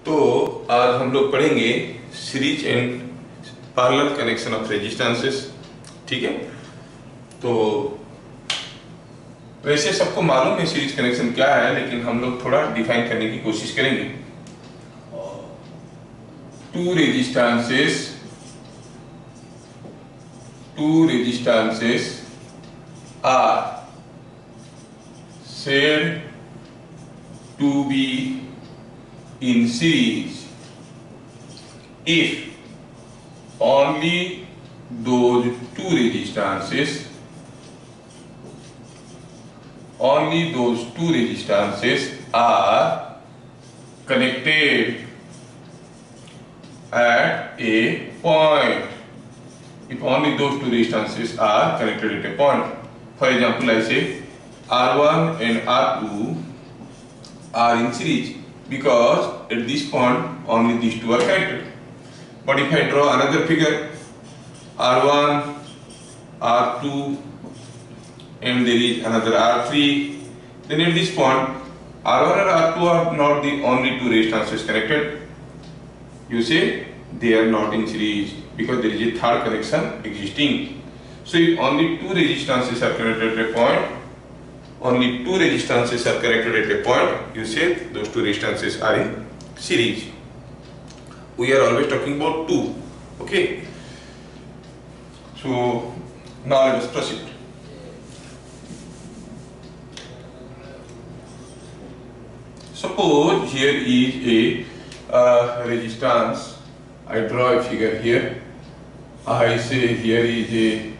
तो आज हम लोग पढ़ेंगे series and parallel connection of resistances. ठीक है, तो वैसे सबको मालूम है सीरीज कनेक्शन क्या है, लेकिन हम लोग थोड़ा डिफाइन करने की कोशिश करेंगे। Two resistances are said to be in series if only those two resistances are connected at a point. If only those two resistances are connected at a point. For example, I say R1 and R2 are in series because at this point only these two are connected. But if I draw another figure, R1, R2 and there is another R3, then at this point R1 and R2 are not the only two resistances connected. You say they are not in series because there is a third connection existing. So if only two resistances are connected at a point, you say those two resistances are in series. We are always talking about two. Okay, so now let us proceed. Suppose here is a resistance. I draw a figure here. I say here is a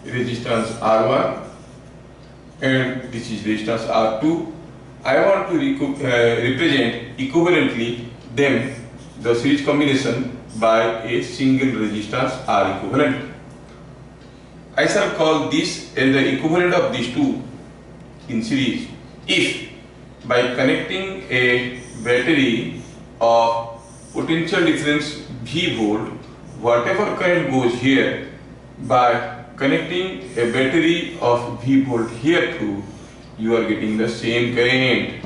resistance R1 and this is resistance R2. I want to represent equivalently them, the series combination, by a single resistance R equivalent. I shall call this as the equivalent of these two in series if by connecting a battery of potential difference V volt, whatever current goes here, by connecting a battery of V volt here too, you are getting the same current.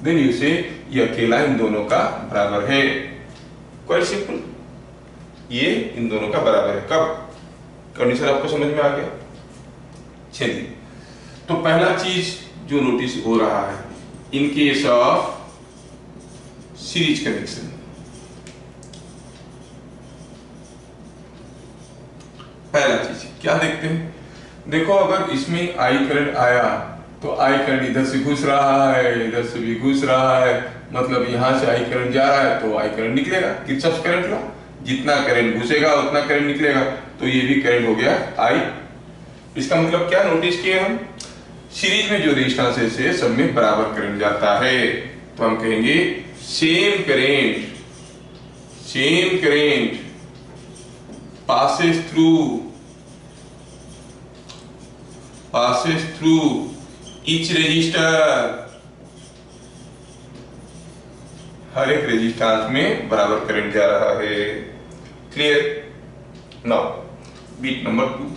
Then you say ये अकेला इन दोनों का बराबर है. Quite simple. ये इन दोनों का बराबर है. कब? कंडीशन आपको समझ में आ गया? चलिए, तो पहला चीज जो नोटिस हो रहा है इन केस ऑफ सीरीज कनेक्शन, पहला चीज क्या देखते हैं? देखो, अगर इसमें आई करंट आया तो आई करंट इधर से घुस रहा है, इधर से भी घुस रहा है, मतलब यहां से आई करंट जा रहा है तो आई करंट निकलेगा. किरचॉफ करंट लॉ, जितना करंट घुसेगा उतना करंट निकलेगा. तो ये भी करंट हो गया आई. इसका मतलब क्या नोटिस किए हम? सीरीज में जो रेजिस्टेंसेस है सब में बराबर करंट जाता है, तो हम कहेंगे same current passes through each resistor. हर एक रेजिस्टेंस में बराबर करंट जा रहा है. Clear? Now bit number 2.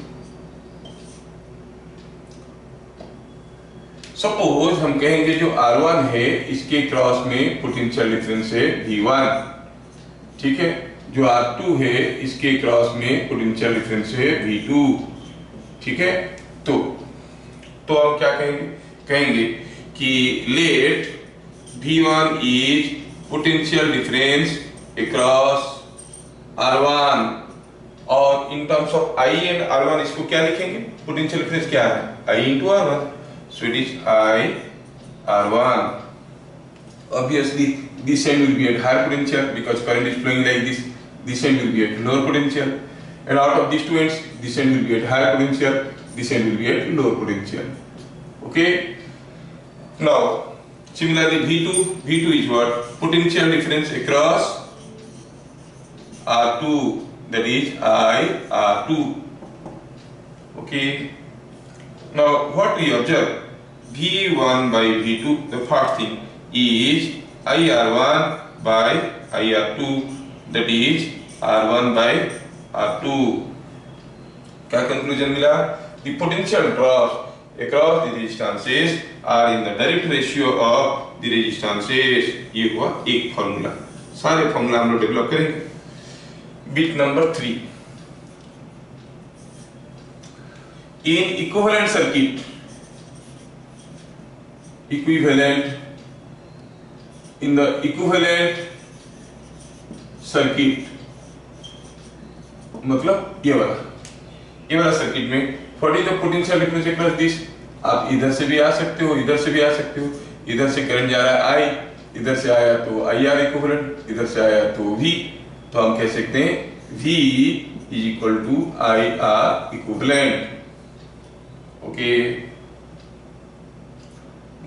Suppose हम कहेंगे जो R1 है इसके क्रॉस में पोटेंशियल डिफरेंस है V1. ठीक है, जो R2 है इसके क्रॉस में पोटेंशियल डिफरेंस है V2. ठीक है, तो हम क्या कहेंगे कि let V1 is potential difference across R1, और in terms of I and R1 इसको क्या लिखेंगे? पोटेंशियल डिफरेंस क्या है? I into R1. So it is I R1. Obviously this end will be at higher potential because current is flowing like this. This end will be at lower potential, and out of these two ends, this end will be at higher potential, this end will be at lower potential. Okay. Now, similarly, V2 is what? Potential difference across R2, that is I R2. Okay. Now, what we observe? V1 by V2. The first thing is I R1 by I R2. That is R1 by R2. क्या conclusion मिला? The potential drops across the resistances are in the direct ratio of the resistances. ये हुआ एक formula. सारे formula हम लोग develop करेंगे। Bit number 3, in equivalent circuit, equivalent, in the equivalent circuit, मतलब ये वाला सर्किट में what is the potential difference across this. आप इधर से भी आ सकते हो, इधर से भी आ सकते हो। इधर से करंट जा रहा है आई, इधर से आया तो आई आर इक्विवेलेंट, इधर से आया तो वी, तो हम कह सकते हैं V is equal to I R equivalent. Okay,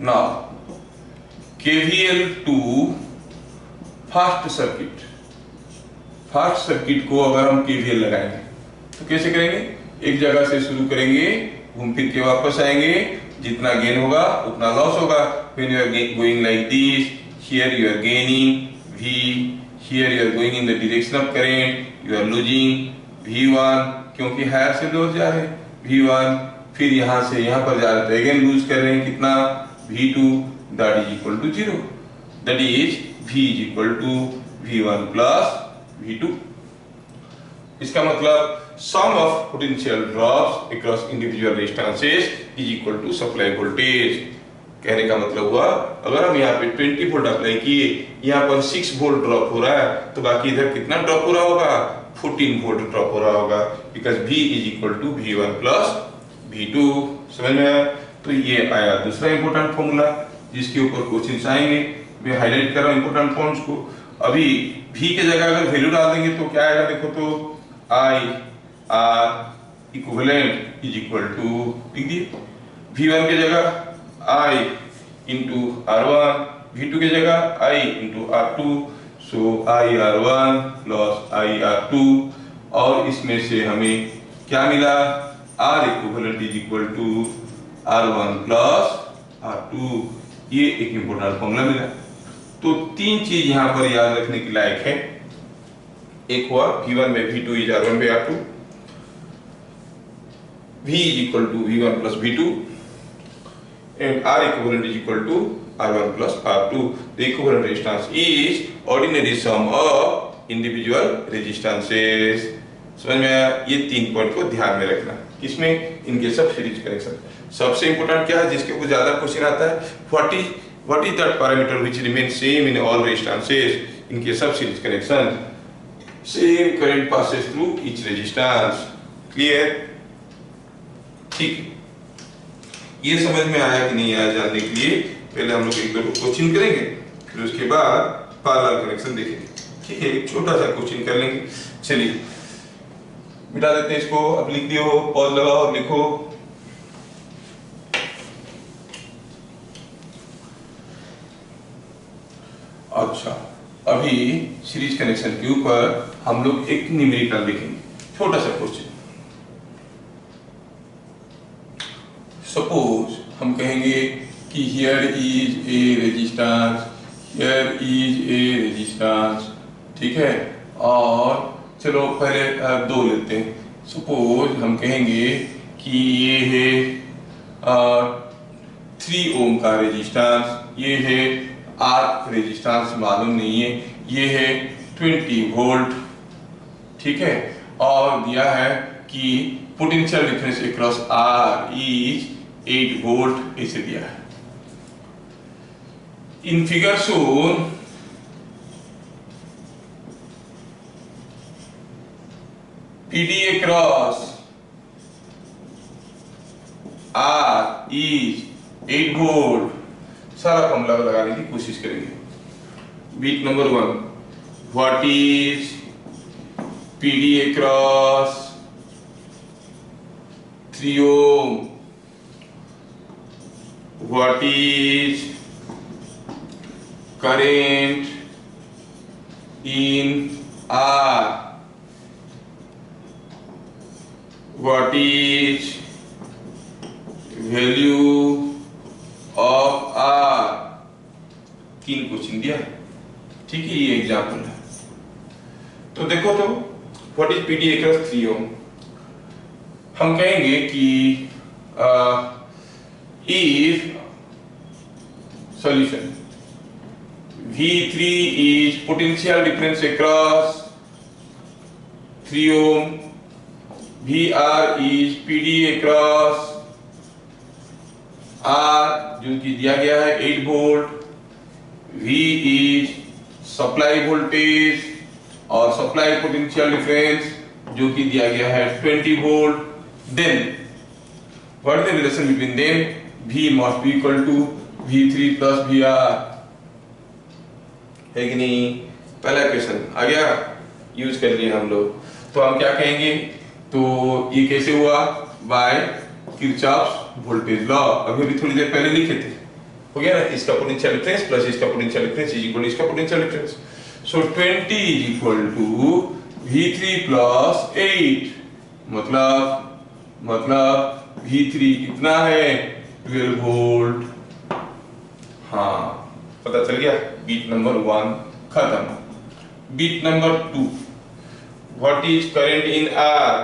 now KVL to first circuit. First circuit को अगर हम KVL लगाएंगे तो कैसे करेंगे? एक जगह से शुरू करेंगे, घूम फिर के वापस आएंगे, जितना गेन होगा उतना लॉस होगा। When you are going like this, here you are gaining V, here you are going in the direction of current, you are losing V1, क्योंकि हायर से लोअर जा रहे हैं V1, फिर यहाँ से यहाँ पर जा रहे थे अगेन लूज कर रहे हैं कितना V2, that is equal to 0, that is V is equal to V1 plus V2। इसका मतलब sum of potential drops across individual resistances is equal to supply voltage। कहने का मतलब हुआ अगर हम यहाँ पे 20 वोल्ट अप्लाई किए, यहाँ पर 6 वोल्ट ड्रॉप हो रहा है, तो बाकी इधर कितना ड्रॉप हो रहा होगा? 14 वोल्ट ड्रॉप हो रहा होगा, because V is equal to V1 plus V2। समझ में आया? तो ये आया दूसरा इंपॉर्टेंट फॉर्मूला जिसके ऊपर क्वेश्चंस आएंगे। मैं हाईलाइट कर रहा हूं इंपॉर्टेंट पॉइंट्स को। अभी V के जगह अगर वैल्यू डाल देंगे तो क्या आएगा? देखो तो I R equivalent is equal to, लिख दिए V1 के जगह I इंटू R1, V2 के जगह I into R2, so I R1 plus I R2, और इसमें से हमें क्या मिला? R equivalent is equal to R1 plus R2। ये एक इंपॉर्टेंट फॉर्मूला मिला। तो तीन चीज यहां पर याद रखने के लायक है। एक हुआ V1 में V2 is R1 by R2, V is equal to V1 plus V2, and R equivalent is equal to R1 plus R2। The equivalent resistance is ordinary sum of individual resistances। समझ में आया? ये तीन point को ध्यान में रखना। इसमें इनके सब सीरीज कनेक्शन। सबसे इंपॉर्टेंट क्या है जिसके ऊपर ज्यादा क्वेश्चन आता है? What is that parameter which remain same in all resistances. इनके सब series connection. Same current passes through each resistance. Clear? ठीक है, ये समझ में आया कि नहीं आया जानने के लिए पहले हम लोग एक दो क्वेश्चन करेंगे, फिर उसके बाद पैरेलल कनेक्शन देखेंगे। ठीक है, एक छोटा सा क्वेश्चन कर लेंगे। चलिए मिटा देते हैं इसको। अब लिख दियो, पॉज लगाओ और लिखो। अच्छा, अभी सीरीज कनेक्शन के ऊपर हम लोग एक न्यूमेरिकल लिखेंगे, छोटा सा क्वेश्चन। सपोज हम कहेंगे कि here is a resistance, here is a resistance, ठीक है, और चलो पहले दो लेते हैं। सपोज हम कहेंगे कि ये है 3 ओम का रेजिस्टेंस, ये है आर रेजिस्टेंस मालूम नहीं है, ये है 20 वोल्ट, ठीक है, और दिया है कि potential difference across R is 8 volt, इसे दिया है। In figure shown PD across R is 8 volt. सारा फॉर्मूला लगाने की कोशिश करेंगे। Bit number 1, what is PD across 3 ohm, what is current in R, what is value of R। तीन question दिया, ठीक है, ये एग्जाम्पल है। तो देखो तो what is PD across 3 ohm। हम कहेंगे कि if solution V V3 is potential difference across 3 ohm. VR is PD across R जो कि दिया गया है 8 volt. V is supply voltage और supply potential difference जो कि दिया गया है 20 volt. Then what is the relation between them? V must be equal to V3 plus VR. है कि नहीं? पहला क्वेश्चन आ गया, यूज कर लिए हम लोग. तो हम क्या कहेंगे? तो ये कैसे हुआ? By Kirchhoff's voltage law. अभी थोड़ी देर पहले लिखे थे, हो गया ना. इसका पोटेंशियल डिफरेंस प्लस इसका potential difference is equal to इसका potential difference. So 20 is equal to V3 plus 8. मतलब V3 कितना है? 12 वोल्ट. हाँ, पता चल गया. बीट नंबर 1 खत्म. Bit number 2, what is current in R?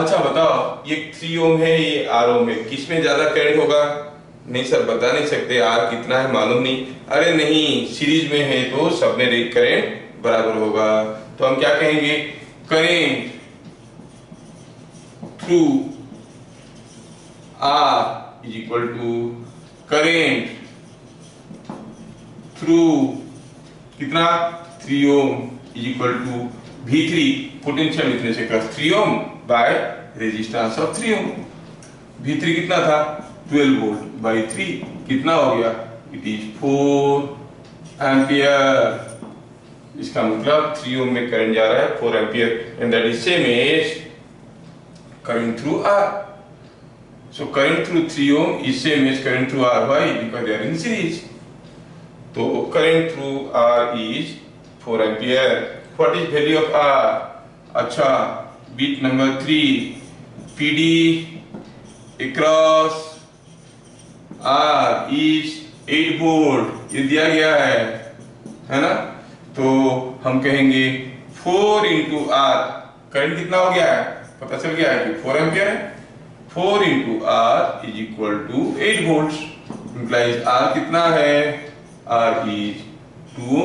अच्छा बताओ, ये 3 ओम है, ये R ओम है, किसमें ज्यादा करंट होगा? नहीं सर बता नहीं सकते, R कितना है मालूम नहीं. अरे नहीं, सीरीज में है तो सब में करंट बराबर होगा. तो हम क्या कहेंगे? Current through R is equal to current through कितना? 3 ohm is equal to V3 potential difference across 3 ohm by resistance of 3 ohm. V3 कितना था? 12 वोल्ट बाय 3 कितना हो गया? It is 4 ampere. इसका मतलब 3 ओम में करंट जा रहा है 4 ampere and that is same as current through R. So current through 3 ohm is same as current through R. Why? Because they are in series. तो current through R is 4 ampere. What is value of R? अच्छा, beat number 3, PD across R is 8 volt. ये दिया गया है ना. तो हम कहेंगे 4 इंटू R. करंट कितना हो गया है? पता चल गया है कि 4 एम्पियर है. 4 into R is equal to 8 volt. Implies R कितना है? R is 2.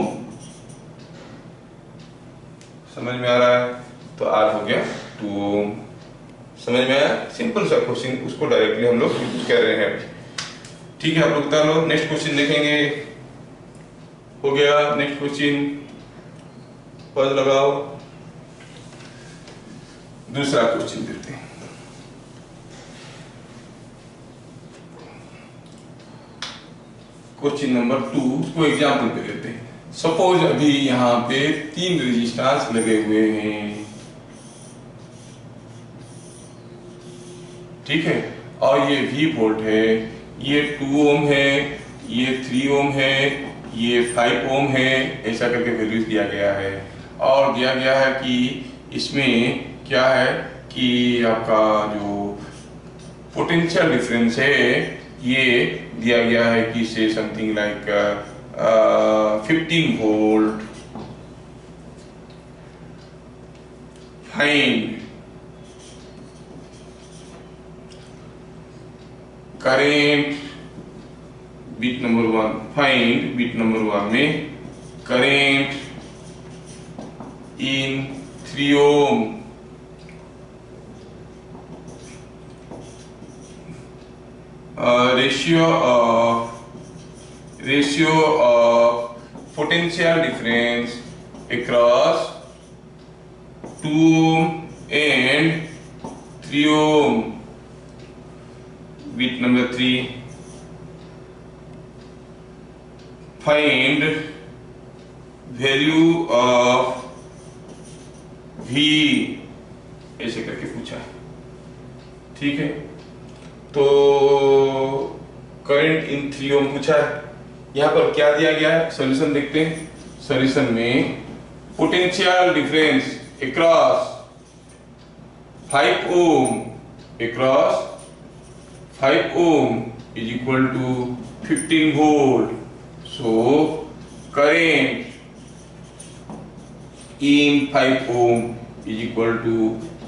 समझ में आ रहा है? तो R हो गया 2. समझ में आया? सिंपल सा क्वेश्चन, उसको डायरेक्टली हम लोग कर रहे हैं. ठीक है, आप लोग बता लो. नेक्स्ट क्वेश्चन देखेंगे. हो गया नेक्स्ट क्वेश्चन, पॉज लगाओ. दूसरा क्वेश्चन देते हैं. क्वेश्चन नंबर 2 उसको एग्जाम्पल पे लेते हैं. सपोज अभी यहाँ पे 3 रेजिस्टेंस लगे हुए हैं, ठीक है, और ये V वोल्ट है, ये 2 ओम है, ये 3 ओम है, ये 5 ओम है. ऐसा करके वैल्यूज दिया गया है. और दिया गया है कि इसमें क्या है कि आपका जो पोटेंशियल डिफरेंस है ये दिया गया है कि से something like 15 volt. Find current. Bit number 1, find bit number 1 में current in 3 ohm. ratio of potential difference across 2 ohm and 3 ohm. Bit number 3, find value of V. ऐसे करके पूछा है. ठीक है, तो करंट इन 3 ओम पूछा है. यहाँ पर क्या दिया गया है? सॉल्यूशन देखते हैं. सॉल्यूशन में potential difference across 5 ohm across 5 ohm is equal to 15 volt. So current in 5 ohm is equal to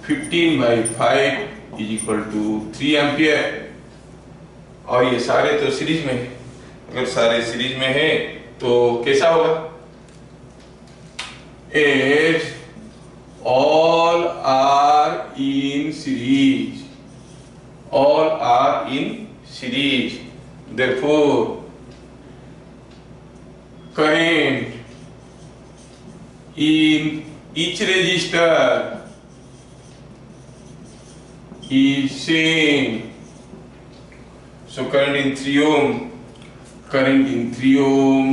15 by 5 is equal to 3 ampere. और ये सारे तो सीरीज में है. अगर सारे सीरीज में है तो कैसा होगा? As all are in series, all are in series, therefore current in each register is same. So current in 3 ohm, current in 3 ohm,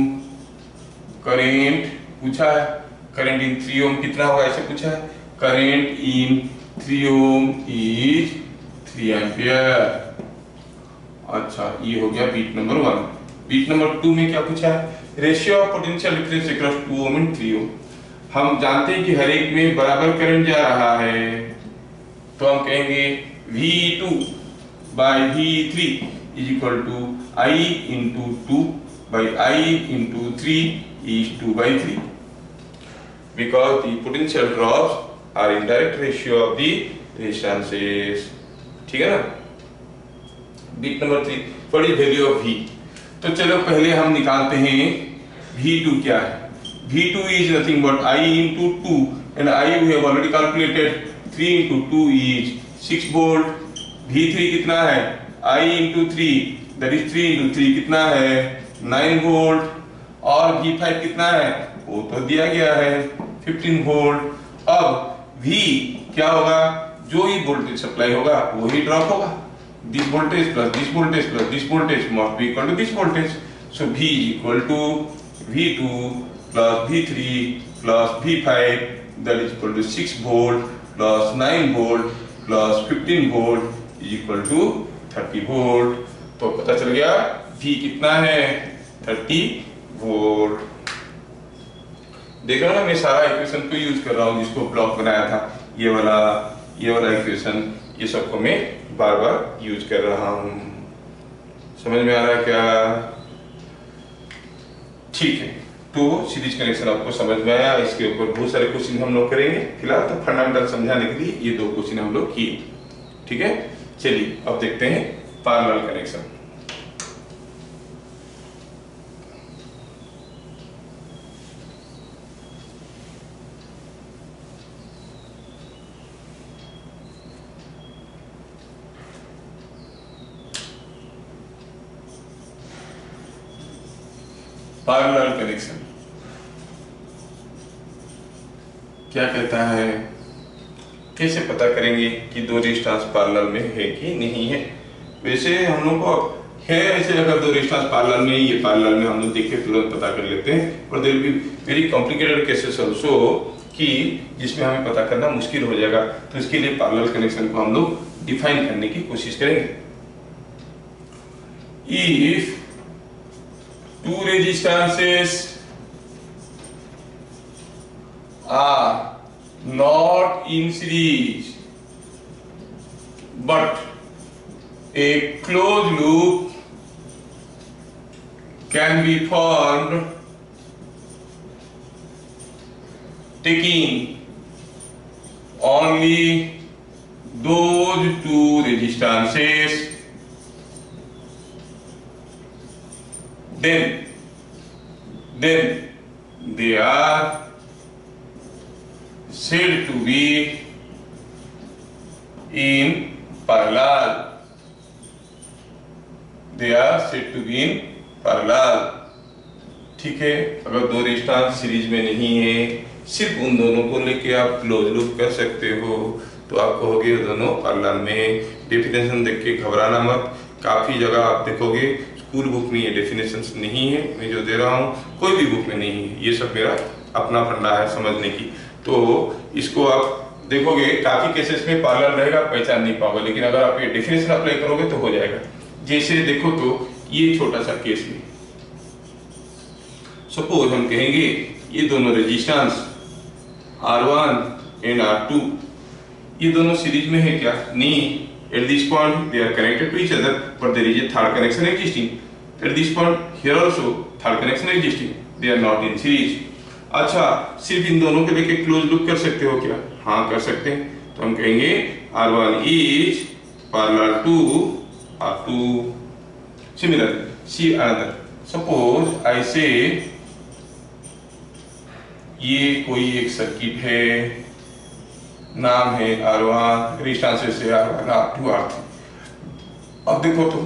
current पूछा है, current in 3 ohm कितना होगा ऐसे पूछा है, current in 3 ohm is 3 ampere। अच्छा, ये हो गया बीट नंबर 1। बीट नंबर 2 में क्या पूछा है? Ratio of potential difference across 2 ohm and 3 ओम। हम जानते हैं कि हर एक में बराबर करंट जा रहा है, तो हम कहेंगे V2 by V3 is equal to I into 2 by I into 3 is 2 by 3, because the potential drops are in direct ratio of the resistances. ठीक है ना? Bit number 3, what is value of V? तो चलो पहले हम निकालते हैं V2 क्या है। V2 is nothing but I into 2 and I we have already calculated 3 into 2 is 6 volt। V3 कितना है? I into 3 that is 3 into 3 कितना है? 9 volt। और V5 कितना है? वो तो दिया गया है 15 volt। अब V क्या होगा? जो ही वोल्टेज सप्लाई होगा वही ड्रॉप होगा। This voltage plus this voltage plus this voltage must be equal to this voltage. So V equal to V2 plus V3 plus V5, that is equal to 6 volt plus 9 volt plus 15 volt is equal to 30 volt। तो पता चल गया V कितना है? 30 volt। देख रहे हो ना, मैं सारा इक्वेशन को यूज कर रहा हूँ जिसको ब्लॉक बनाया था, ये वाला इक्वेशन, ये सबको मैं बार बार यूज कर रहा हूं। समझ में आ रहा है क्या? ठीक है, तो सीरीज कनेक्शन आपको समझ में आया। इसके ऊपर बहुत सारे क्वेश्चन हम लोग करेंगे, फिलहाल तो फंडामेंटल समझाने के लिए ये 2 क्वेश्चन हम लोग किए। ठीक है, चलिए अब देखते हैं पैरेलल कनेक्शन। पैरेलल कनेक्शन क्या कहता है? कैसे पता करेंगे कि 2 रेजिस्टेंस पैरेलल में है कि नहीं है? वैसे हम लोग को है, ऐसे अगर 2 रेजिस्टेंस पैरेलल में, ये पैरेलल में हम लोग देख के तुरंत पता कर लेते हैं। और there will be very complicated cases also कि जिसमें हमें पता करना मुश्किल हो जाएगा, तो इसके लिए पैरेलल कनेक्शन को हम लोग डिफाइन करने की कोशिश करेंगे। If 2 resistances are not in series but a closed loop can be formed taking only those 2 resistances, then they are said to be in parallel. They are said to be in parallel। ठीक है, अगर 2 resistance series में नहीं है, सिर्फ उन दोनों को लेके आप क्लोज लूप कर सकते हो, तो आप कहोगे दोनों पैरेलल में। डेफिनेशन देख के घबराना मत, काफी जगह आप देखोगे स्कूल बुक में ये डेफिनेशंस नहीं है, मैं जो दे रहा हूँ कोई भी बुक में नहीं है, ये सब मेरा अपना फंडा है समझने की। तो इसको आप देखोगे काफी केसेस में पैरेलल रहेगा, पहचान नहीं पाओगे, लेकिन अगर आप ये डेफिनेशन अप्लाई करोगे तो हो जाएगा। जैसे देखो तो ये छोटा सा केस में सपोज हम कहेंगे ये दोनों रेजिस्टेंस R1 एंड R2 ये दोनों सीरीज में है क्या? नहीं। At this point they are connected to each other, but there is a third connection existing. At this point here also third connection existing. They are not in series. अच्छा, सिर्फ इन दोनों के लेके क्लोज लूप कर सकते हो क्या? हाँ कर सकते हैं। तो हम कहेंगे R1 is parallel to R2. Similarly, see another. Suppose I say ये कोई एक सर्किट है, नाम है R1, रेजिस्टेंस से R1, R2, R3। अब देखो तो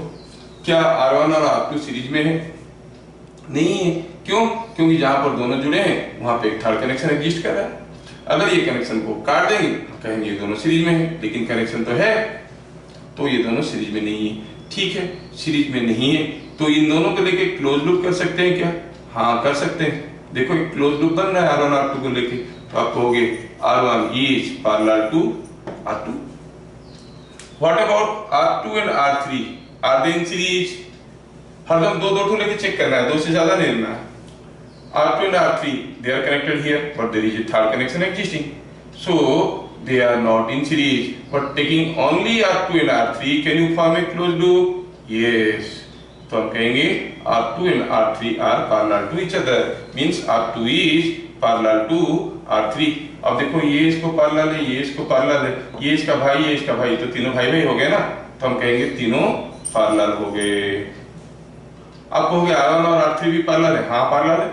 क्या R1 और R2 सीरीज में है? नहीं है। क्यों? क्योंकि जहां पर दोनों जुड़े हैं वहां पे एक थर्ड कनेक्शन एग्जिस्ट कर रहा है। अगर ये कनेक्शन को काट देंगे कहेंगे ये दोनों सीरीज में है, लेकिन कनेक्शन तो है, तो ये दोनों सीरीज में नहीं है। ठीक है, सीरीज में नहीं है तो इन दोनों को लेके क्लोज लूप कर सकते हैं क्या? हाँ कर सकते हैं। देखो एक क्लोज लूप बन रहा है R1 R2 को लेके, तो आप कहोगे R1 is parallel to R2। What about R2 and R3? Are they in series? हरदम दो ठो लेके चेक करना है, दो से ज्यादा नहीं लेना है। R2 and R3 they are connected here, but there is a third connection existing, so they are not in series. But taking only R2 and R3, can you form a closed loop? Yes. तो हम कहेंगे R2 and R3 are parallel to each other, means R2 is parallel to R3। अब देखो ये इसको parallel है, ये इसको पैरेलल है, ये इसका भाई, ये इसका भाई, तो तीनों भाई भाई हो गए ना, तो हम कहेंगे तीनों पैरेलल हो गए। आप कहोगे R1 और R3 भी पैरेलल है? हाँ पैरेलल है।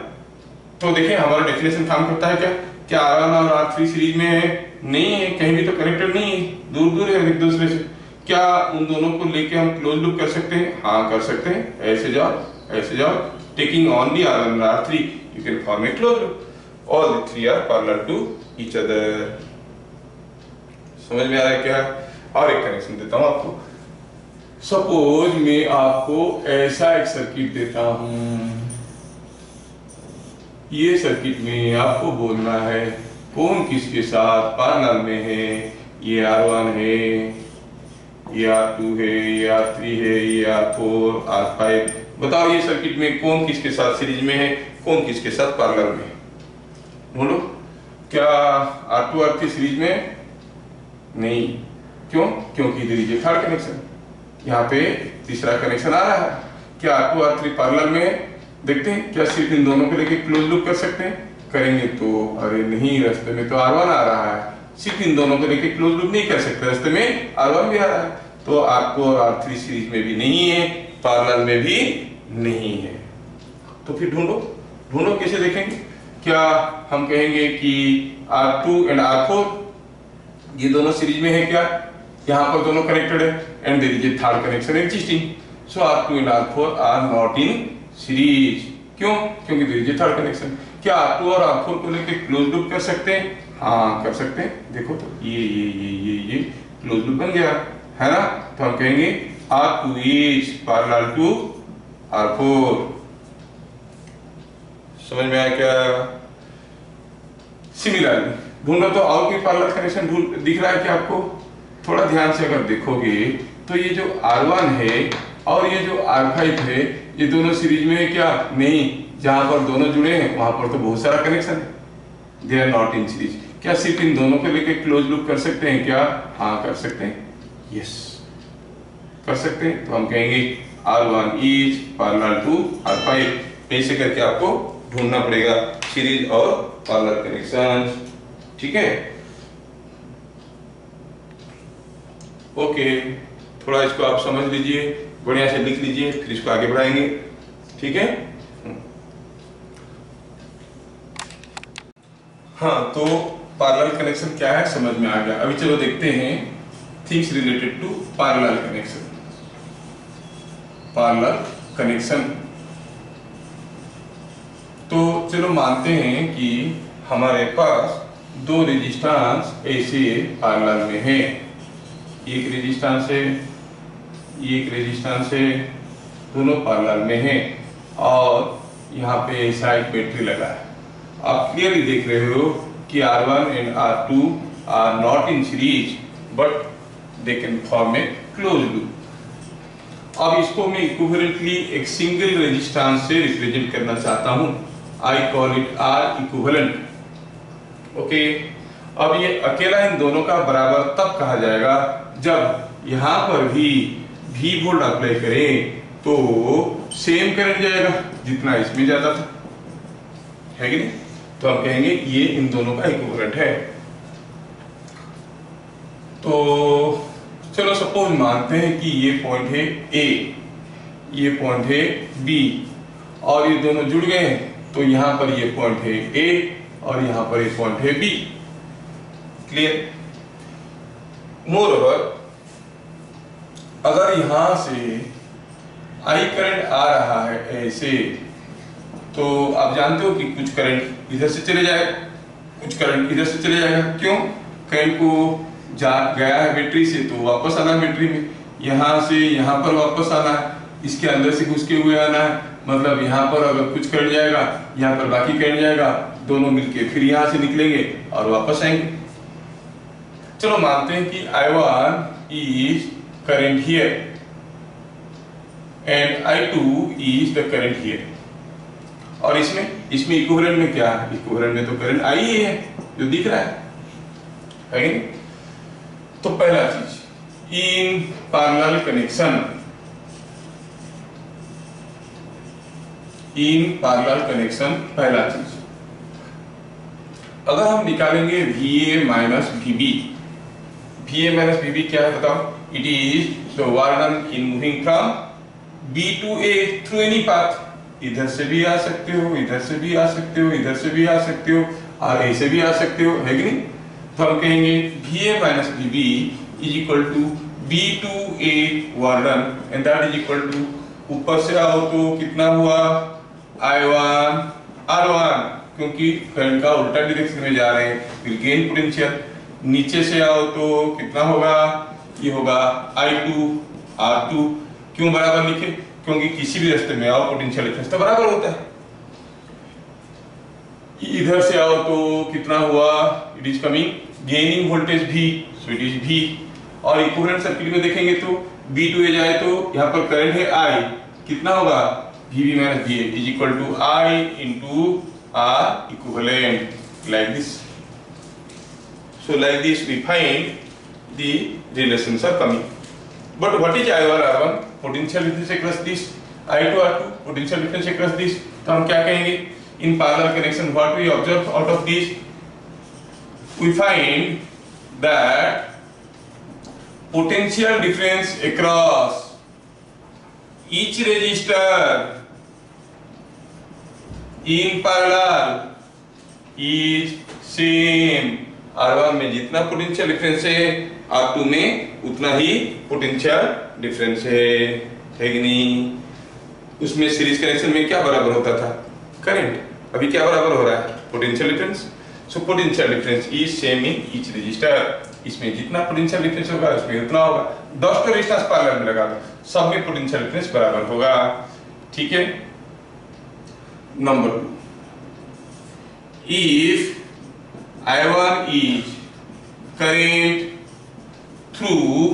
तो देखिए हमारा डेफिनेशन काम करता है क्या? क्या R1 और R3 सीरीज में है? नहीं है, कहीं भी तो कनेक्टेड नहीं है, दूर दूर है एक दूसरे से। क्या उन दोनों को लेके हम क्लोज लूप कर सकते हैं? हाँ कर सकते हैं। ऐसे जाओ ऐसे जाओ, टेकिंग ओनली R1 और R3 you can form a close loop. All the three are parallel to each other. समझ में आ रहा है क्या? और एक कनेक्शन देता हूं आपको। सपोज मैं आपको ऐसा एक सर्किट देता हूं, ये सर्किट में आपको बोलना है कौन किसके साथ पैरेलल में है। ये R1 है, ये R2 है, ये R3 है, ये R4, R5। बताओ ये सर्किट में कौन किसके साथ सीरीज में है, कौन किसके साथ पैरेलल में है? बोलो। क्या R2 R3 सीरीज में? नहीं। क्यों? क्योंकि इधर ये थर्ड कनेक्शन, यहाँ पे तीसरा कनेक्शन आ रहा है। क्या R2 R3 पैरेलल में है? देखते हैं क्या सिर्फ इन दोनों को लेके क्लोज लूप कर सकते हैं? करेंगे तो अरे नहीं, रास्ते में तो R1 आ रहा है, सिर्फ इन दोनों को लेके क्लोज लूप नहीं कर सकते, रास्ते में R1 भी आ रहा है, तो R2 और R3 सीरीज में भी नहीं है, पैरेलल में भी नहीं है। तो फिर ढूंढो, ढूंढो कैसे देखेंगे? क्या हम कहेंगे कि R2 एंड R4 ये दोनों सीरीज में है क्या? यहाँ पर दोनों कनेक्टेड है and there is a third connection existing, so R2 and R4 are not in series. क्यों? क्योंकि there is a third connection. क्या R2 और R4 को लेके क्लोज लूप कर सकते हैं? हाँ कर सकते हैं। देखो तो ये क्लोज लूप बन गया है ना, तो हम कहेंगे R2 is parallel to R4। समझ में आया क्या? सिमिलरली ढूंढो तो और कोई पैरेलल कनेक्शन दिख रहा है क्या आपको? थोड़ा ध्यान से अगर देखोगे तो ये जो R1 है और ये जो R5 है, ये दोनों सीरीज में है क्या? नहीं। जहां पर दोनों जुड़े हैं वहां पर तो बहुत सारा कनेक्शन है, they are not in series. क्या सिर्फ इन दोनों को लेके क्लोज लूप कर सकते हैं क्या? हाँ कर सकते हैं, यस कर सकते हैं। तो हम कहेंगे R1 is parallel to R5। ऐसे करके आपको ढूंढना पड़ेगा सीरीज और पैरेलल कनेक्शन। ठीक है, ओके। थोड़ा इसको आप समझ लीजिए, बढ़िया से लिख लीजिए, फिर इसको आगे बढ़ाएंगे। ठीक है, हाँ तो पैरेलल कनेक्शन क्या है समझ में आ गया। अभी चलो देखते हैं things related to parallel connection. Parallel connection, तो चलो मानते हैं कि हमारे पास दो रेजिस्टेंस ऐसे पैरेलल में है, एक रेजिस्टेंस है, एक रेजिस्टेंस है, दोनों पैरेलल में है और यहाँ पे ऐसा एक बैटरी लगा है। आप क्लियरली देख रहे हो कि R1 and R2 are not in series but they can form a close loop. अब इसको मैं इक्विवेलेंटली एक सिंगल रेजिस्टेंस से रिप्रेजेंट करना चाहता हूं, I call it R equivalent. Okay, अब ये अकेला इन दोनों का बराबर तब कहा जाएगा जब यहां पर भी V वोल्ट अप्लाई करें तो सेम करंट जाएगा जितना इसमें जाता था, है कि नहीं? तो हम कहेंगे ये इन दोनों का इक्विवेलेंट है। तो चलो सपोज मानते हैं कि ये पॉइंट है A, ये पॉइंट है B और ये दोनों जुड़ गए हैं, तो यहां पर ये पॉइंट है A और यहाँ पर एक पॉइंट है बी। क्लियर? मोरओवर अगर यहां से आई करंट आ रहा है ऐसे, तो आप जानते हो कि कुछ करंट इधर से चले जाएगा, कुछ करंट इधर से चले जाएगा। क्यों? करंट को जा गया है बैटरी से तो वापस आना है बैटरी में, यहां से यहां पर वापस आना है, इसके अंदर से घुस के हुए आना है। मतलब यहाँ पर अगर कुछ करंट जाएगा, यहाँ पर बाकी करंट जाएगा, दोनों मिलके फिर यहां से निकलेंगे और वापस आएंगे। चलो मानते हैं कि I1 is current here and I2 is the current here। और इसमें इक्विवेलेंट में क्या है? इक्विवेलेंट में तो करंट I ही है जो दिख रहा है कि नहीं? तो पहला चीज, in parallel connection, in parallel connection पहला चीज। अगर हम निकालेंगे VA minus VB, VA minus VB क्या है बताओ? It is the work done in moving from B to A through any path. इधर से भी आ सकते हो, इधर से भी आ सकते हो, इधर से भी आ सकते हो, और ऐसे भी आ सकते हो, है कि नहीं? तो हम कहेंगे VA minus VB is equal to B to A work done and that is equal to, ऊपर से आओ तो कितना हुआ? I1 R1, क्योंकि करंट का उल्टा डायरेक्शन में जा रहे हैं, फिर गेन पोटेंशियल। नीचे से आओ तो कितना होगा? ये होगा I2 R2। क्यों बराबर लिखे? क्योंकि किसी भी रास्ते में आओ पोटेंशियल डिफरेंस तो बराबर होता है। इधर से आओ तो कितना हुआ? It is coming gaining voltage V, so it is V। और इक्विवेलेंट सर्किट में देखेंगे तो B to A जाए तो यहाँ पर करंट है I, कितना होगा? VB minus VA is equal to I into R equivalent, like this। So like this we find the relations are coming. But what is I1 R1? Potential difference across this, I2 R2 potential difference across this। तो हम क्या कहेंगे? In parallel connection what we observe out of this? We find that potential difference across each resistor in parallel is same। R1 में जितना potential difference है R2 में उतना ही potential difference है कि नहीं? उसमें सीरीज कनेक्शन में क्या बराबर होता था? करंट। अभी क्या बराबर हो रहा है? Potential difference. So potential difference is same in each resistor. इसमें जितना पोटेंशियल डिफरेंस होगा उसमें उतना होगा। 10 तो रेजिस्टेंस पैरेलल में लगा दो, सब में पोटेंशियल डिफरेंस बराबर होगा। ठीक है? Number 2, if I1 is current through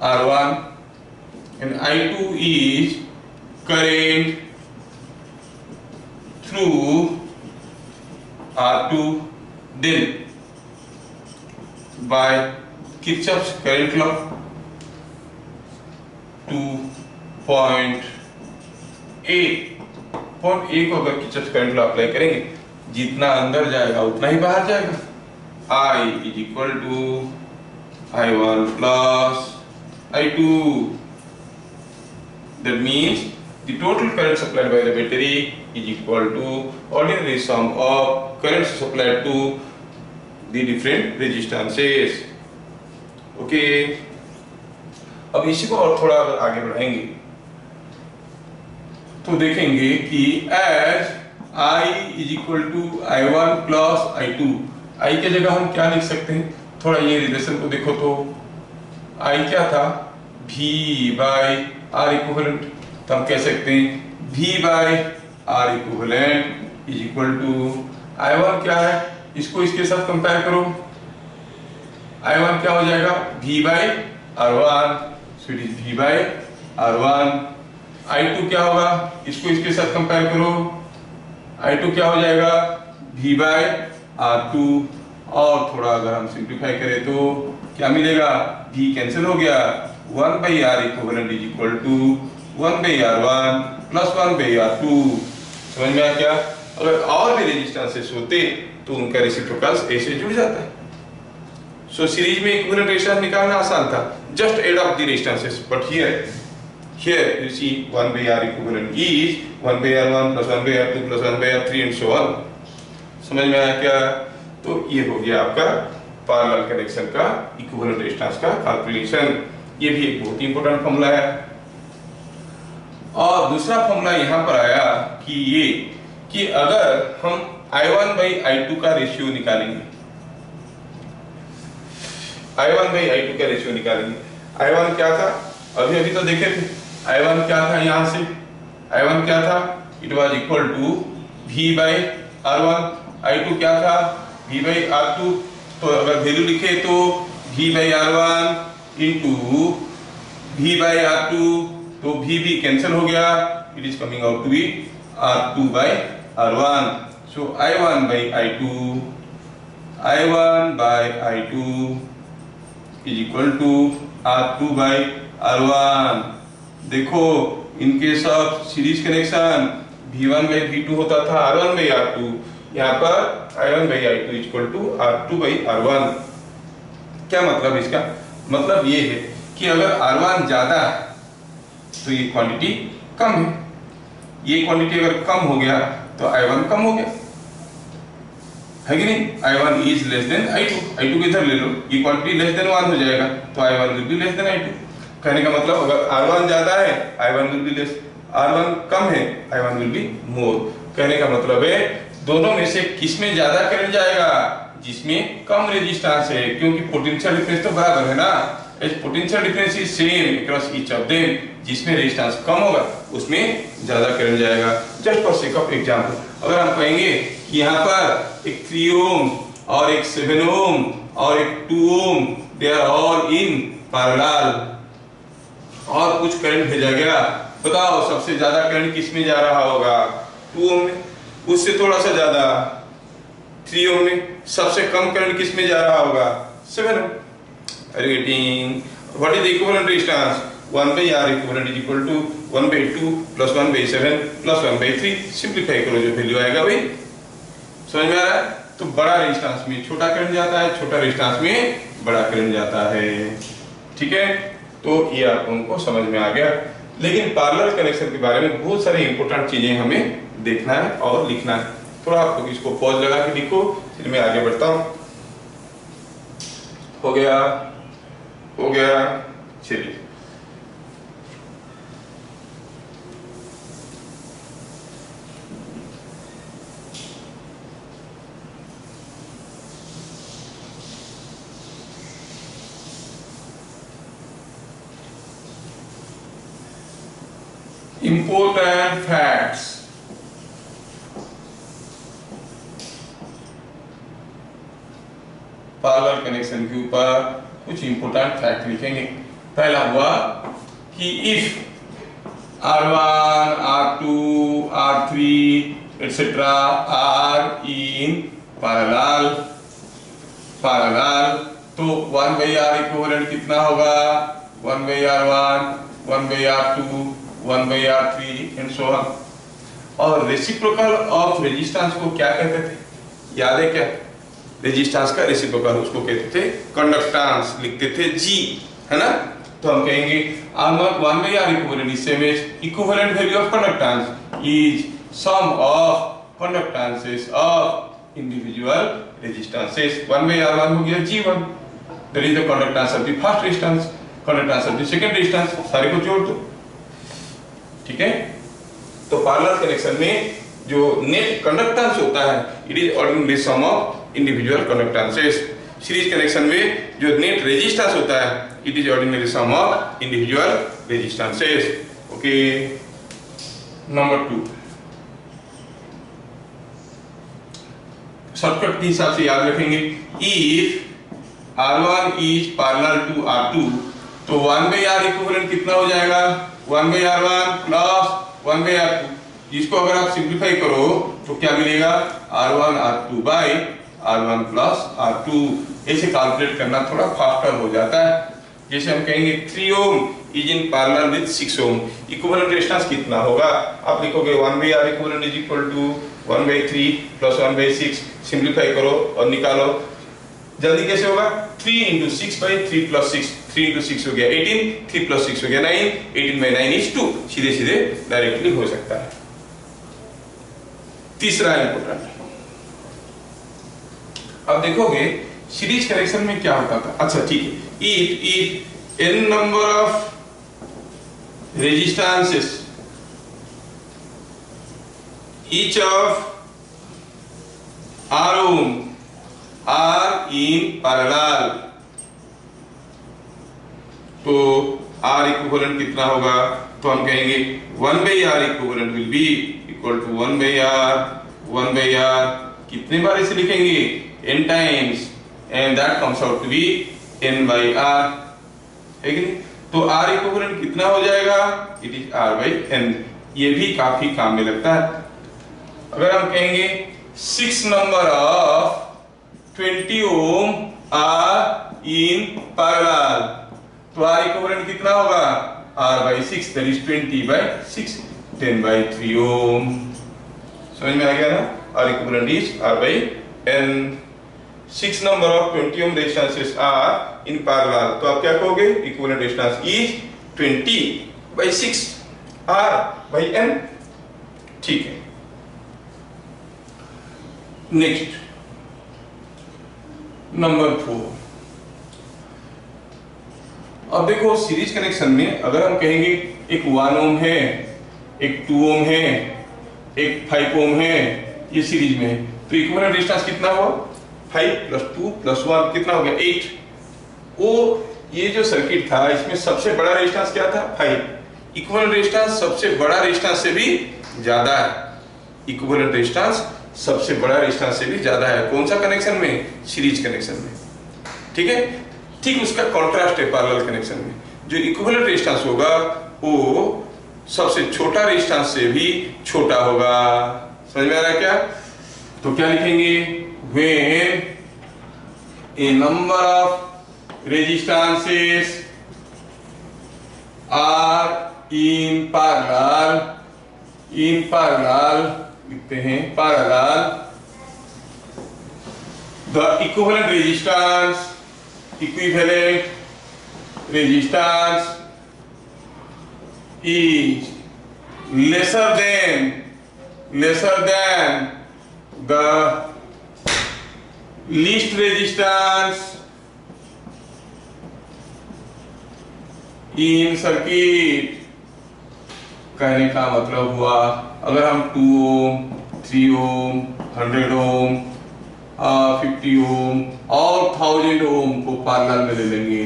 R1 and I2 is current through R2, then by Kirchhoff's current law 2.8 को अगर किरचॉफ करंट लॉ अप्लाई करेंगे, जितना अंदर जाएगा उतना ही बाहर जाएगा। I is equal to I1 plus I2। That means the total current supplied by the battery is equal to ordinary sum of currents supplied to the different resistances। Okay, अब इसी को और थोड़ा आगे बढ़ाएंगे तो देखेंगे कि as I is equal to I1 plus I2, I के जगह हम क्या लिख सकते हैं? थोड़ा ये रिलेशन को देखो तो I क्या था? V by R equivalent. तो हम कह सकते हैं V by R equivalent is equal to I1 क्या है? इसको इसके साथ कंपेयर करो। I1 क्या हो जाएगा? V by R1, so it is V by R1। I2 क्या होगा? इसको इसके साथ कंपेयर करो। I2 क्या हो जाएगा? V by R2। और थोड़ा अगर हम सिंप्लीफाई करें तो क्या मिलेगा? V कैंसिल हो गया, 1 by R equivalent is equal to 1 by R1 plus 1 by R2। समझ में आया क्या? अगर और भी रेजिस्टेंसेस होते तो उनका रेसिप्रोकल्स ऐसे जुड़ जाता है। सो सीरीज में इक्विवेलेंट रेजिस्टेंस निकालना आसान था, just add up the resistances, but here here you see 1 by R equivalent is 1 by R1 plus 1 by R2 plus 1 by R3 and so on। समझ में आया क्या? तो ये हो गया आपका पैरेलल कनेक्शन का इक्विवेलेंट रेजिस्टेंस का कैलकुलेशन। ये भी एक बहुत ही इंपॉर्टेंट फॉर्मूला है। और दूसरा फॉर्मूला यहाँ पर आया कि ये कि अगर हम I1 by I2 का रेशियो निकालेंगे, I1 by I2 का रेशियो निकालेंगे। I1 क्या था? अभी तो देखे थे। I1 क्या था? यहाँ से I1 क्या था? It was equal to V by R1। I2 क्या था? V by R2। तो अगर वैल्यू लिखे तो V by R1 into V by R2, तो V भी कैंसिल हो गया, it is coming out to be R2 by R1। So I1 by I2 is equal to R2 by R1। देखो in case of series connection V1 by V2 होता था R1 by R2, यहाँ पर I1 by I2 is equal to R2 by R1। क्या मतलब इसका? मतलब ये है कि अगर R1 ज्यादा है तो ये क्वांटिटी कम है, ये क्वांटिटी अगर कम हो गया तो I1 कम हो गया, है कि नहीं? I1 is less than I2, I2 को इधर ले लो, ये क्वांटिटी लेस देन 1 हो जाएगा, तो I1 will be less than I2। कहने का मतलब अगर R1 ज्यादा है I1 will be less, R1 कम है I1 विल बी मोर। कहने का मतलब है दोनों में से किस में ज्यादा करंट जाएगा? जिसमें कम रेजिस्टेंस है, क्योंकि पोटेंशियल डिफरेंस तो बराबर है ना। इस potential difference is same across each of them, जिसमें रेजिस्टेंस कम होगा उसमें ज्यादा करंट जाएगा। Just for sake of example, अगर हम कहेंगे कि यहाँ पर एक 3 ओम और एक 7 ओम और एक 2 ohm they are all in parallel और कुछ करंट भेजा गया, बताओ सबसे ज्यादा करंट किस में जा रहा होगा? 2 ओम में। उससे थोड़ा सा ज्यादा 3 ओम में। सबसे कम करंट किस में जा रहा होगा? 7 ओम। Are you getting? What is the equivalent resistance? 1 by R equivalent is equal to 1 by 2 plus 1 by 7 plus 1 by 3। Simplify करो, जो वैल्यू आएगा वही। समझ में आ रहा है? तो बड़ा रेजिस्टेंस में छोटा करंट जाता है, छोटा रेजिस्टेंस में बड़ा करंट जाता है। ठीक है, तो ये आप लोगों को समझ में आ गया। लेकिन पैरेलल कनेक्शन के बारे में बहुत सारी इंपॉर्टेंट चीजें हमें देखना है और लिखना है। थोड़ा आप लोग इसको पॉज लगा के लिखो, फिर मैं आगे बढ़ता हूँ। हो गया? चलिए। Important facts। पैरेलल कनेक्शन के ऊपर कुछ इंपोर्टेंट फैक्ट लिखेंगे। पहला हुआ कि if R1, R2, R3 etc. are in parallel, तो 1 by R इक्विवेलेंट कितना होगा? 1 by R1, 1 by R2, 1 by R3 and so on. और रेसिप्रोकल ऑफ रेजिस्टेंस को क्या कहते थे? याद है क्या? रेजिस्टेंस का रेसिप्रोकल उसको कहते थे कंडक्टेंस, लिखते थे G, है ना? तो हम कहेंगे R1 1 by R equivalent is same as equivalent value of conductance is sum of conductances of individual resistances। 1 by R1 हो गया G1, that is the conductance of the first resistance, conductance of the second resistance, सारे को जोड़ दो। ठीक है, तो parallel connection में जो नेट कंडक्टेंस होता है it is ordinary sum of individual conductances. Series connection में जो नेट रेजिस्टेंस होता है it is ordinary sum of individual resistances. Okay, number 2 shortcut के हिसाब से याद रखेंगे। If R1 is parallel to R2 तो 1 by R इक्विवेलेंट कितना हो जाएगा? 1 by R1 plus 1 by R2। इसको अगर आप सिंप्लीफाई करो तो क्या मिलेगा? R1 R2 by R1 plus R2। ऐसे कैलकुलेट करना थोड़ा फास्टर हो जाता है। जैसे हम कहेंगे 3 ohm is in parallel with 6 ohm, equivalent resistance कितना होगा? आप लिखोगे 1 by R equivalent is equal to 1 by 3 plus 1 by 6। Simplify करो और निकालो। जल्दी कैसे होगा? 3 into 6 by 3 plus 6 3 into 6 हो गया 18, 3 plus 6 हो गया 9, 18 by 9 is 2, सीधे सीधे डायरेक्टली हो सकता है। तीसरा इंपोर्टेंट, अब देखोगे सीरीज कनेक्शन में क्या होता था। अच्छा ठीक है, if n number of resistances each of R ohm are in parallel, तो R इक्विवेलेंट कितना होगा, तो हम कहेंगे 1 by R equivalent will be equal to 1 by R, 1 by R कितने बार इसे लिखेंगे, n times, and that comes out to be n by R, है कि नहीं। तो R इक्विवेलेंट कितना हो जाएगा, it is R by n। ये भी काफी काम में लगता है। अगर हम कहेंगे 6 number of 20 ohm are in parallel, तो R इक्विवेलेंट कितना होगा, R by 6, that is 20 by 6, 10 by 3 ohm। समझ में आ गया ना, R equivalent is R by n। 6 number of 20 ohm resistances are in parallel, तो आप क्या कहोगे, equivalent resistance is 20 by 6 R by n। ठीक है, नेक्स्ट नंबर 4। अब देखो सीरीज कनेक्शन में अगर हम कहेंगे एक 1 ओम है, एक 2 ओम है, एक 5 ओम है, ये सीरीज में है, तो इक्विवेलेंट रेजिस्टेंस कितना हुआ, 5 plus 2 plus 1 कितना हो गया, 8। वो ये जो सर्किट था इसमें सबसे बड़ा रेजिस्टेंस क्या था, 5। इक्विवेलेंट रेजिस्टेंस सबसे बड़ा रेजिस्टेंस से भी ज्यादा है, इक्विवेलेंट रेजिस्टेंस सबसे बड़ा रेजिस्टेंस से भी ज्यादा है। कौन सा कनेक्शन में, सीरीज कनेक्शन में, ठीक है। ठीक उसका कॉन्ट्रास्ट है पैरेलल कनेक्शन में, जो इक्विवेलेंट रेजिस्टेंस होगा वो सबसे छोटा रेजिस्टेंस से भी छोटा होगा। समझ में आ रहा है क्या, तो क्या लिखेंगे, when a number of resistances are in parallel लिखते हैं parallel, the equivalent resistance is lesser than the least resistance in circuit। कहने का मतलब हुआ अगर हम 2 ओम, 3 ओम, 100 ओम, 50 ओम और 1000 ओम को पैरेलल में ले लेंगे,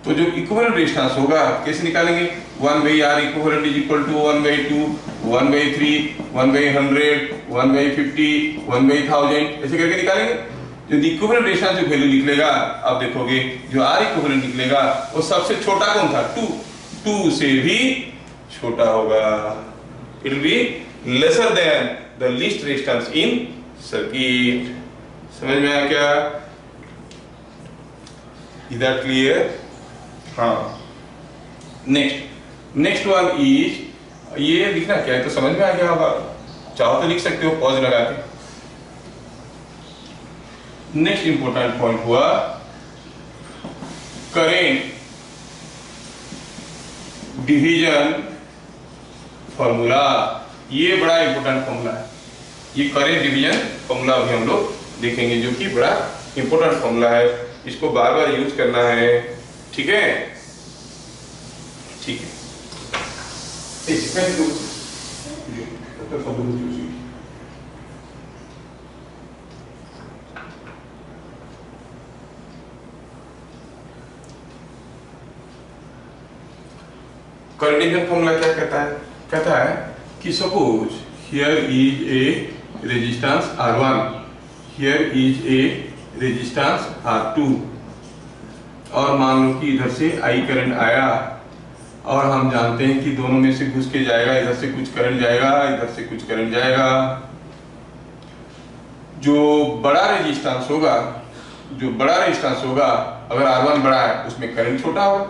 तो जो इक्विवेलेंट रेजिस्टेंस होगा कैसे निकालेंगे, 1 by R equivalent is equal to 1 by 2, 1 by 3, 1 by 100, 1 by 50, 1 by 1000, ऐसे करके निकालेंगे। जो इक्विवेलेंट रेजिस्टेंस जो वैल्यू निकलेगा, आप देखोगे जो R इक्विवेलेंट निकलेगा वो सबसे छोटा कौन था, 2 से भी छोटा होगा, it will be lesser than the least resistance in circuit. समझ में आया क्या, इज दैट क्लियर। हाँ, नेक्स्ट वन इज, ये लिखना क्या है तो समझ में आ गया होगा, चाहो तो लिख सकते हो पॉज लगा के। नेक्स्ट इंपॉर्टेंट पॉइंट हुआ करेंट डिवीजन फॉर्मूला। ये बड़ा इंपॉर्टेंट फॉर्मूला है, ये करेंट डिवीजन फॉर्मूला भी हम लोग देखेंगे, जो कि बड़ा इंपॉर्टेंट फॉर्मूला है, इसको बार बार यूज करना है, ठीक है। ठीक है, करंट डिवीजन फॉर्मूला क्या कहता है, कहता है कि suppose here is a resistance R1, here is a resistance R2, और मान लो कि इधर से I करंट आया और हम जानते हैं कि दोनों में से घुस के जाएगा, इधर से कुछ करंट जाएगा, इधर से कुछ करंट जाएगा। जो बड़ा रेजिस्टेंस होगा, अगर R1 बड़ा है उसमें करंट छोटा होगा,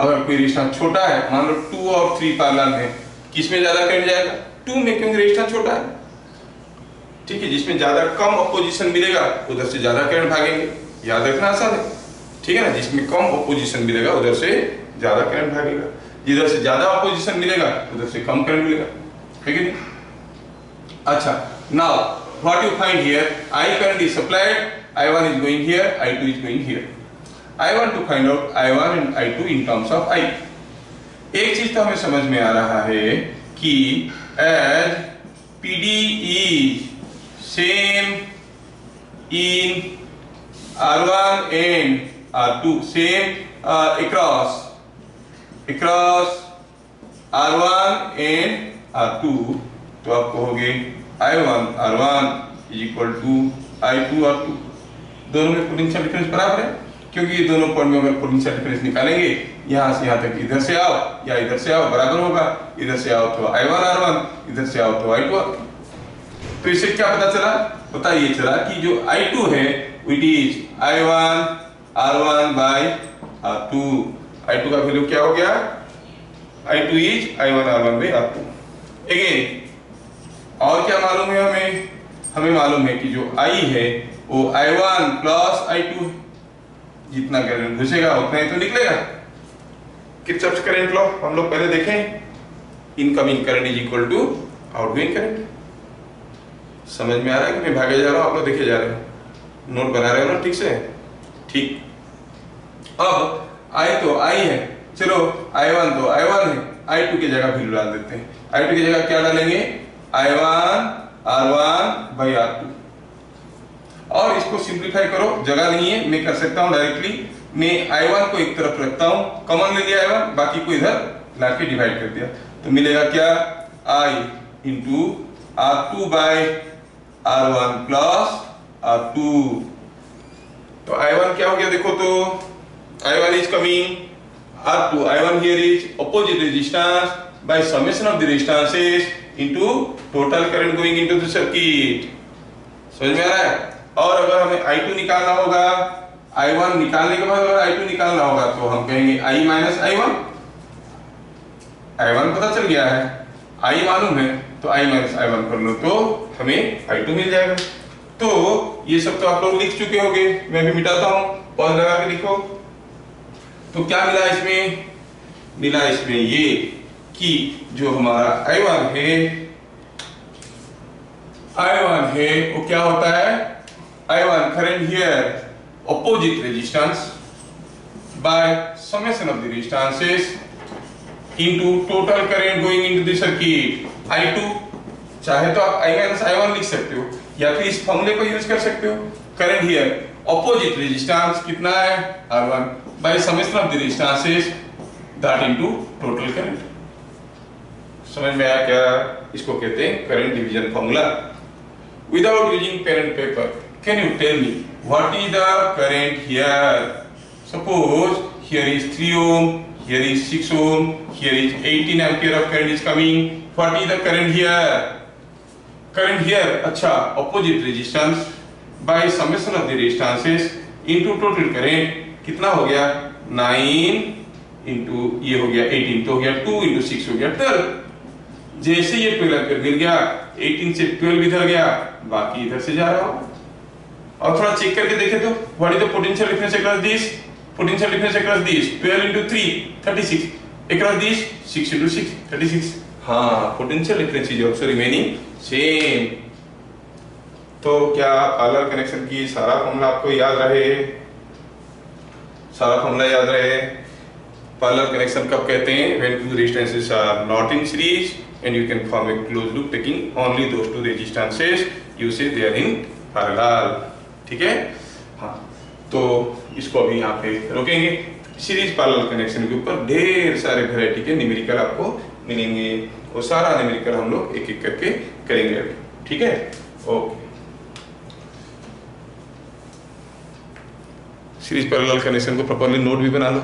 अगर कोई रेजिस्टेंस छोटा है, मान लो 2 और 3 पैरेलल में, किसमें ज्यादा करंट जाएगा, 2 में, क्योंकि रेजिस्टेंस छोटा है, ठीक है। जिसमें ज्यादा कम अपोजिशन मिलेगा उधर से ज्यादा करंट भागेंगे, याद रखना आसान है। ठीक है ना, जिसमें कम ऑपोजिशन मिलेगा उधर से ज्यादा करंट भागेगा, जिधर से ज्यादा ऑपोजिशन मिलेगा उधर से कम करंट मिलेगा, है कि नहीं? अच्छा, now what you find here, I current is supplied, I1 is going here, I2 is going here. I want to find out I1 and I2 in terms of I. एक चीज तो हमें समझ में आ रहा है कि as PD is same in R1 and R2, same across R1 and R2, तो आप कहोगे I1 R1 is equal to I2 R2, दोनों में पोटेंशियल डिफरेंस बराबर है, क्योंकि ये दोनों पॉइंट में अगर पोटेंशियल डिफरेंस निकालेंगे यहाँ से यहाँ तक, इधर से आओ या इधर से आओ बराबर होगा, इधर से आओ तो I1 R1, इधर से आओ तो I2 R2। तो इससे क्या पता चला? पता ये चला कि जो I2 है it is I1 R1 by R2। I2 का वैल्यू क्या हो गया? I2 is I1 R1 by R2। Again और क्या मालूम है हमें? हमें मालूम है कि जो I है वो I1 प्लस I2, जितना करंट घुसेगा उतना ही तो निकलेगा। किरचॉफ्स करंट लॉ हम लोग पहले देखें, incoming current is equal to outgoing current. समझ में आ रहा है कि मैं भागे जा रहा हूं, आप लोग देखे जा रहे हैं, नोट बना रहे हो ना ठीक से? ठीक। अब I तो I है, चलो I1 तो I1 है, I2 की जगह वैल्यू डाल देते हैं। I2 की जगह क्या डालेंगे? I1 R1 by R2। और इसको सिंप्लीफाई करो, जगह नहीं है, मैं कर सकता हूं डायरेक्टली। मैं I1 को एक तरफ रखता हूं, कॉमन ले लिया I1, बाकी को इधर लाके डिवाइड कर दिया, तो मिलेगा क्या? I into R2 by R1 plus R2। तो I1 क्या हो गया देखो तो, I1 is coming, R2, I1 here is opposite resistance by summation of the resistances into total current going into the circuit। समझ में आ रहा है? और अगर हमें I2 निकालना होगा, I1 निकालने के बाद अगर I2 निकालना होगा तो हम कहेंगे I माइनस I1। I1 पता चल गया है, I मालूम है, तो I माइनस I1 कर लो तो हमें I2 मिल जाएगा। तो ये सब तो आप लोग लिख चुके होंगे, मैं भी मिटाता हूं, पॉज लगा के लिखो। तो क्या मिला इसमें? मिला इसमें ये कि जो हमारा I1 है वो क्या होता है? I1 current here opposite resistance by summation of the resistances into total current going into the circuit I2। चाहे तो आप I minus I1 लिख सकते हो या फिर इस फॉर्मूले को यूज कर सकते हो। करंट हियर opposite resistance कितना है? R1 by summation of the resistances that into total current। समझ में आया क्या? इसको कहते हैं current division formula. Without using pen and paper, can you tell me what is the current here? Suppose here is 3 ohm, here is 6 ohm, here is 18 ampere of current is coming. What is the current here? Current here, अच्छा, opposite resistance by summation of the resistances into total current कितना हो गया? 9 into ये हो गया 18, तो हो गया 2 into 6 हो गया 12। जैसे ये 12 एम्पीयर मिल गया, 18 से 12 इधर गया, बाकी इधर से जा रहा हो। और थोड़ा चेक करके देखे तो what is the potential difference across this? Potential difference across this 12 into 3 36, across this 6 into 6 36। हाँ, potential difference is also remaining same. तो क्या पार्लर कनेक्शन की सारा फॉर्मूला आपको याद रहे? सारा फॉर्मूला याद रहे? पार्लर कनेक्शन कब कहते हैं? when two resistances are not in series and you can form a closed loop taking only those two resistances, you say they are in parallel। ठीक है? हाँ, तो इसको अभी यहाँ पे रोकेंगे। सीरीज पैरेलल कनेक्शन के ऊपर ढेर सारे वैरायटी के न्यूमेरिकल आपको मिलेंगे, वो सारा न्यूमेरिकल हम लोग एक एक करके करेंगे अभी। ठीक है? ओके। सीरीज पैरेलल कनेक्शन को प्रॉपर्ली नोट भी बना लो।